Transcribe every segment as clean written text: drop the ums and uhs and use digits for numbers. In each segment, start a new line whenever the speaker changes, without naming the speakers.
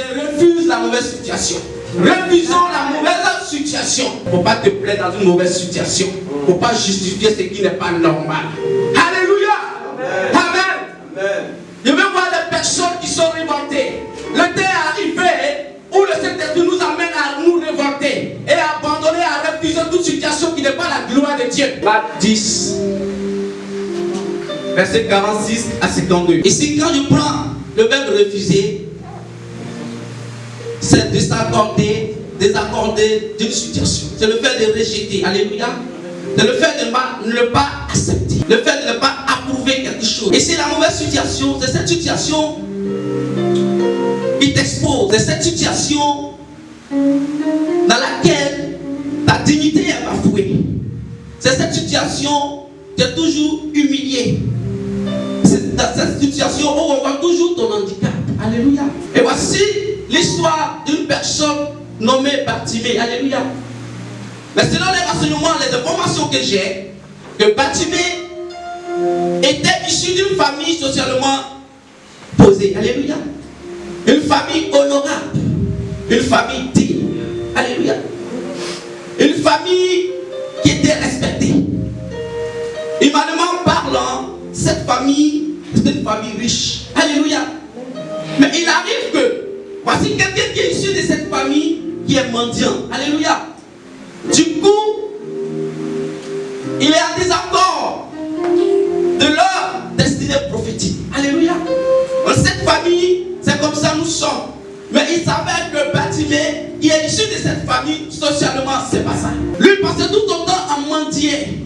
c'est refuse la mauvaise situation. Refusons la mauvaise situation. Il ne faut pas te plaindre dans une mauvaise situation. Il ne faut pas justifier ce qui n'est pas normal. Alléluia. Amen. Amen. Je veux voir des personnes qui sont révoltées. Le temps est arrivé où le Saint-Esprit nous amène à nous révolter et à abandonner, à refuser toute situation qui n'est pas la gloire de Dieu. Marc 10, verset 46 à 52. Ici, quand je prends le verbe refuser, c'est de s'accorder, désaccorder d'une situation. C'est le fait de rejeter. Alléluia. C'est le fait de ne pas accepter. Le fait de ne pas approuver quelque chose. Et c'est la mauvaise situation. C'est cette situation qui t'expose. C'est cette situation dans laquelle ta dignité est bafouée. C'est cette situation qui est toujours humiliée. C'est dans cette situation où on voit toujours ton handicap. Alléluia. Et voici l'histoire d'une personne nommée Bartimée. Alléluia. Mais selon les renseignements, les informations que j'ai, que Bartimée était issu d'une famille socialement posée. Alléluia. Une famille honorable. Une famille digne. Alléluia. Une famille qui était respectée. Humainement parlant, cette famille était une famille riche. Alléluia. Mais il arrive que voici quelqu'un qui est issu de cette famille qui est mendiant. Alléluia. Du coup, il est en désaccord de leur destinée prophétique. Alléluia. Dans cette famille, c'est comme ça nous sommes. Mais il s'avère que Bartimée, qui est issu de cette famille, socialement, c'est pas ça. Lui, il passait tout son temps à mendier.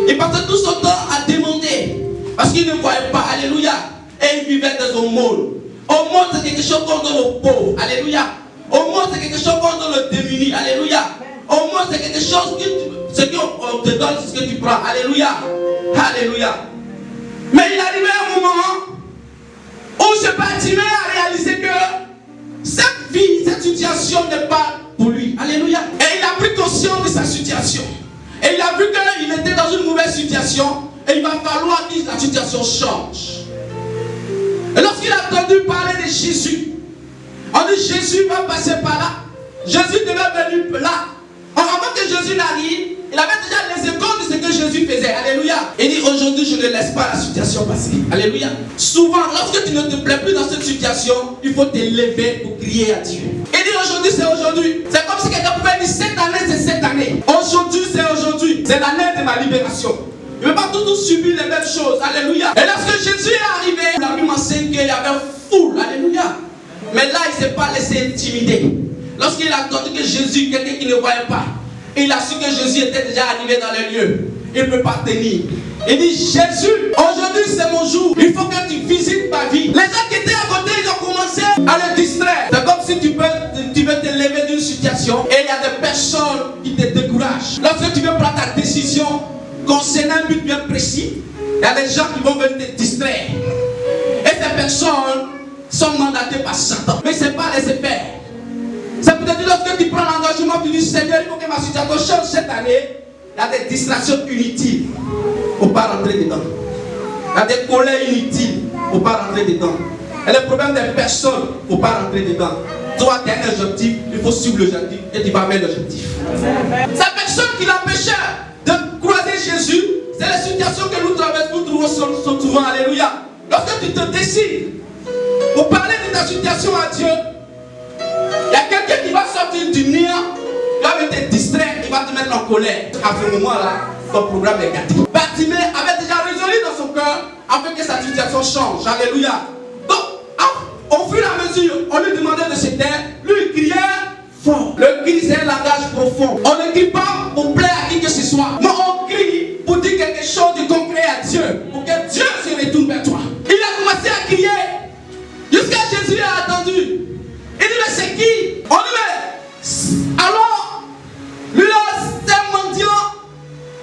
Il passait tout son temps à demander. Parce qu'il ne voyait pas. Alléluia. Et il vivait dans un monde. Au monde, c'est quelque chose qu'on donne aux pauvres. Alléluia. Au monde, c'est quelque chose qu'on donne aux démunis. Alléluia. Au monde, c'est quelque chose ce qu'on te donne, c'est ce que tu prends. Alléluia. Alléluia. Mais il arrivait un moment où ce Bartimée a réalisé que cette vie, cette situation n'est pas pour lui. Alléluia. Et il a pris conscience de sa situation. Et il a vu qu'il était dans une mauvaise situation. Et il va falloir que la situation change. Et lorsqu'il a entendu parler de Jésus, on dit Jésus va passer par là. Jésus devait venir là. Avant que Jésus n'arrive, il avait déjà les échos de ce que Jésus faisait. Alléluia. Il dit aujourd'hui je ne laisse pas la situation passer. Alléluia. Souvent, lorsque tu ne te plais plus dans cette situation, il faut te lever pour crier à Dieu. Il dit aujourd'hui c'est aujourd'hui. C'est comme si quelqu'un pouvait dire cette année c'est cette année. Aujourd'hui c'est aujourd'hui. C'est l'année de ma libération. Je ne veux pas toujours subir les mêmes choses. Alléluia. Et lorsque Jésus est arrivé, il a vu m'enseigner qu'il y avait foule. Alléluia. Mais là, il ne s'est pas laissé intimider. Lorsqu'il a entendu que Jésus, quelqu'un qui ne voyait pas, il a su que Jésus était déjà arrivé dans les lieux. Il ne peut pas tenir. Il dit Jésus, aujourd'hui c'est mon jour. Il faut que tu visites ma vie. Les gens qui étaient à côté, ils ont commencé à le distraire. C'est comme si tu veux te lever d'une situation et il y a des personnes qui te découragent. Lorsque tu veux prendre ta décision concernant un but bien précis, il y a des gens qui vont venir te distraire. Et ces personnes sont mandatées par Satan. Mais ce n'est pas les faire. C'est peut-être lorsque tu prends l'engagement, tu dis Seigneur, il faut que ma situation change cette année. Il y a des distractions inutiles. Il ne faut pas rentrer dedans. Il y a des colères inutiles. Il ne faut pas rentrer dedans. Et les problèmes des personnes, il ne faut pas rentrer dedans. Toi, tu as un objectif, il faut suivre l'objectif et tu vas vers l'objectif. Cette personne qui l'empêchait de croiser Jésus, c'est les situations que nous traversons, nous trouvons souvent. Alléluia. Lorsque tu te décides pour parler de ta situation à Dieu, il y a quelqu'un qui va sortir du néant, il va te distraire, il va te mettre en colère. À ce moment-là, ton programme est gâté. Bartimée avait déjà résolu dans son cœur afin que sa situation change. Alléluia. Donc, au fur et à mesure, on lui demandait de se taire, lui il criait fort. Le cri, c'est un langage profond. On ne crie pas pour plaire à qui que ce soit, mais on crie pour dire quelque chose de concret à Dieu, pour que Dieu se retourne vers toi. Il a commencé à crier jusqu'à Jésus a attendu. Il dit mais c'est qui? On dit mais alors lui là c'est un mendiant,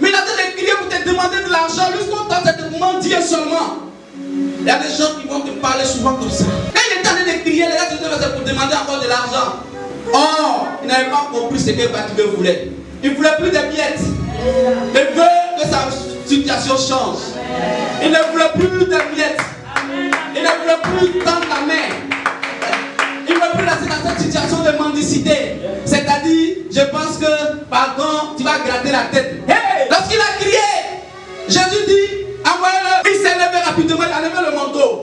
mais il a de crier pour te demander de l'argent. Lui ce qu'on tente c'est de mendier seulement. Il y a des gens qui vont te parler souvent comme ça. Quand il est en train de crier, les gars c'est pour demander encore de l'argent. Oh, il n'avait pas compris ce que Bartimée voulait. Il ne voulait plus de miettes. Il veut que sa situation change. Il ne voulait plus de miettes. Il ne voulait plus tendre la main. Il ne veut plus la dans cette situation de mendicité, c'est-à-dire, je pense que, pardon, tu vas gratter la tête. Hey! Lorsqu'il a crié, Jésus dit, envoyez-le. Il s'est levé rapidement, il a levé le manteau.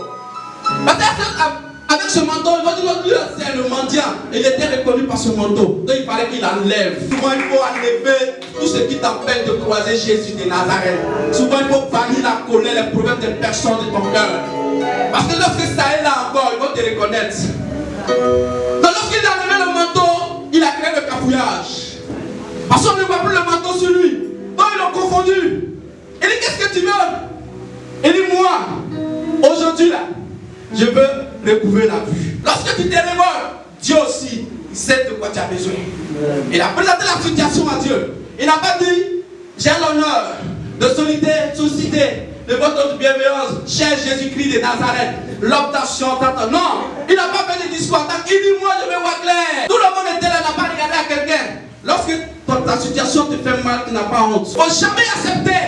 Parce qu'avec ce manteau, il va dire, lui, c'est le mendiant. Il était reconnu par ce manteau. Donc il fallait qu'il enlève. Souvent, il faut enlever tout ce qui t'empêche de croiser Jésus de Nazareth. Souvent, il faut bannir la colère, les problèmes des personnes de ton cœur. Parce que lorsque ça est là encore, ils vont te reconnaître. Donc lorsqu'il a levé le manteau, il a créé le cafouillage. Parce qu'on ne voit plus le manteau sur lui. Donc ils l'ont confondu. Il dit, qu'est-ce que tu veux? Il dit, moi, aujourd'hui là, je veux recouvrir la vue. Lorsque tu te révoltes, Dieu aussi, il sait de quoi tu as besoin. Il a présenté la situation à Dieu. Il n'a pas dit, j'ai l'honneur de solliciter de votre bienveillance, cher Jésus-Christ de Nazareth, l'obtention, non, il n'a pas fait de discours. Il dit, moi je vais voir clair. Tout le monde était là, n'a pas regardé à quelqu'un. Lorsque ta situation te fait mal, tu n'as pas honte. Il ne faut jamais accepter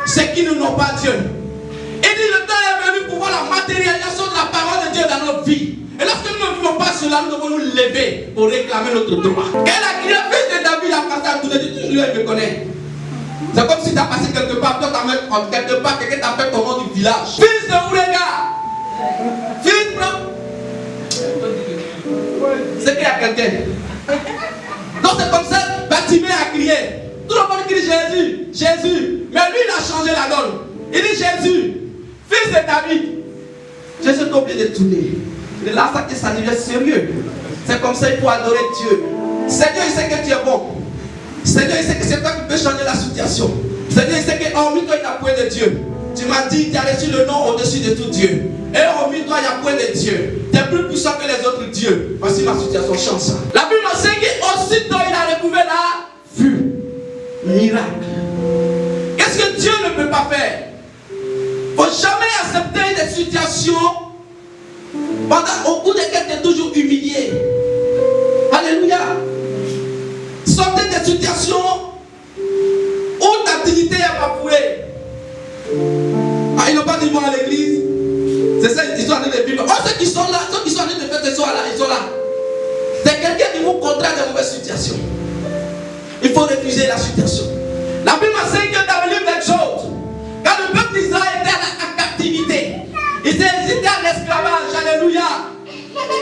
ce qui ne n'ont pas Dieu. Il dit, le temps est venu pour voir la matérialisation de la parole de Dieu dans notre vie. Et lorsque nous ne vivons pas cela, nous devons nous lever pour réclamer notre droit. Quel a crié, fils de David, a passé à tout le monde, lui, il me connaît. C'est comme si tu as passé quelque part, toi tu as quelque part, quelqu'un t'appelle ton nom du village. Fils de Ourega. Fils de... C'est qu'il y a quelqu'un. Donc c'est comme ça, Batimée a crié. Tout le monde crie Jésus, Jésus. Mais lui il a changé la donne. Il dit Jésus, fils de David. Jésus est obligé de tourner. Il est là, ça que ça devient sérieux. C'est comme ça qu'il faut adorer Dieu. Seigneur, il sait que tu es bon. Seigneur, il sait que c'est toi qui peux changer la situation. Seigneur, il sait que hormis toi, il n'y a point de Dieu. Tu m'as dit, tu as reçu le nom au-dessus de tout Dieu. Et hormis toi, il n'y a point de Dieu. Tu es plus puissant que les autres dieux. Voici ma situation, change. La Bible enseigne qu'aussitôt il a recouvert la vue. Miracle. Qu'est-ce que Dieu ne peut pas faire? Il ne faut jamais accepter des situations au cours desquelles tu es toujours humilié. Alléluia. Sortez des situations où ta dignité est bafouée. Ah, ils n'ont pas dit moi à l'église. C'est ça, ils sont en train de vivre. Oh, ceux qui sont là, ceux qui sont en train de faire ce soir là, ils sont là. C'est quelqu'un qui vous contraint des mauvaises situations. Il faut refuser la situation. La Bible enseigne que dans le livre d'Exode, quand le peuple d'Israël était en captivité, ils étaient en esclavage, alléluia.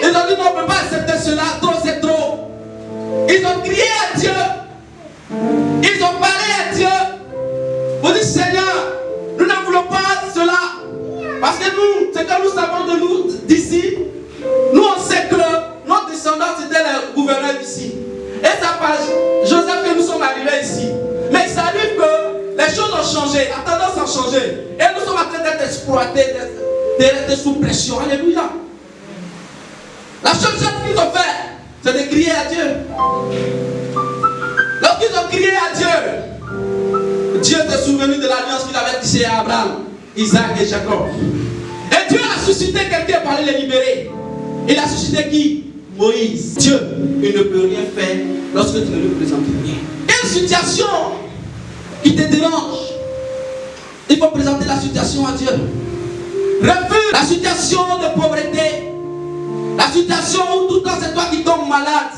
Ils ont dit non, on ne peut pas accepter cela, trop c'est trop. Ils ont crié à Dieu. Ils ont parlé à Dieu. Vous dites Seigneur, nous ne voulons pas cela. Parce que nous, c'est que nous savons de nous d'ici. Nous on sait que notre descendance c'était le gouverneur d'ici. Et ça passe, Joseph et nous sommes arrivés ici. Mais il s'arrive que les choses ont changé, la tendance a changé. Et nous sommes en train d'être exploités, d'être sous pression. Alléluia. La seule chose qu'ils ont fait, c'est de crier à Dieu. Lorsqu'ils ont crié à Dieu, Dieu s'est souvenu de l'alliance qu'il avait tissée à Abraham, Isaac et Jacob. Et Dieu a suscité quelqu'un pour aller les libérer. Il a suscité qui? Moïse. Dieu, il ne peut rien faire lorsque tu ne lui présentes rien. Quelle situation qui te dérange? Il faut présenter la situation à Dieu. Refuse la situation de pauvreté. La situation où tout le temps c'est toi qui tombes malade.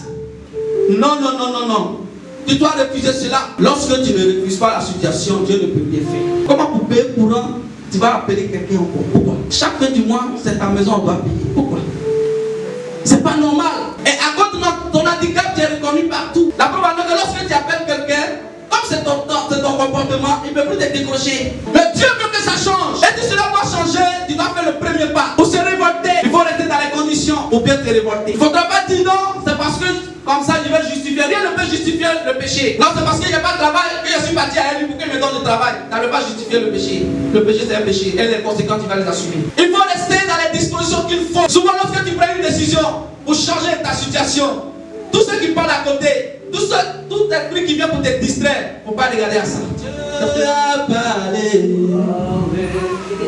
Non, non, non, non, non. Tu dois refuser cela. Lorsque tu ne refuses pas la situation, Dieu ne peut rien faire. Comment pour payer courant, tu vas appeler quelqu'un encore? Pourquoi? Chaque fin du mois, c'est ta maison, on doit payer. Pourquoi? C'est pas normal. Et à cause de ton handicap, tu es reconnu partout. La preuve est que lorsque tu appelles quelqu'un, comme c'est ton comportement, il ne peut plus te décrocher. Mais Dieu veut que ça change. Et si cela doit changer, tu dois faire le premier pas. Pour se révolter, il faut rester dans les conditions pour bien te révolter. Il ne faudra pas dire non, c'est parce que comme ça je vais justifier. Rien ne peut justifier le péché. Non, c'est parce qu'il n'y a pas de travail que je suis parti à lui pour qu'il me donne le travail. Ça ne peut pas justifier le péché. Le péché c'est un péché. Et les conséquences, tu vas les assumer. Il faut rester dans les dispositions qu'il faut. Souvent lorsque tu prends une décision pour changer ta situation, tous ceux qui parlent à côté, tout un truc qui vient pour te distraire, il ne faut pas regarder à ça. Dieu a parlé.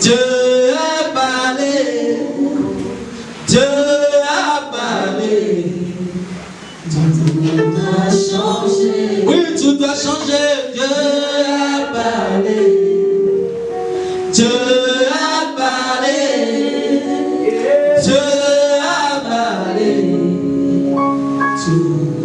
Dieu a parlé. Dieu a parlé. Tout doit changer. Oui, tout doit changer. Dieu a parlé. Dieu a parlé. Dieu a parlé. Sur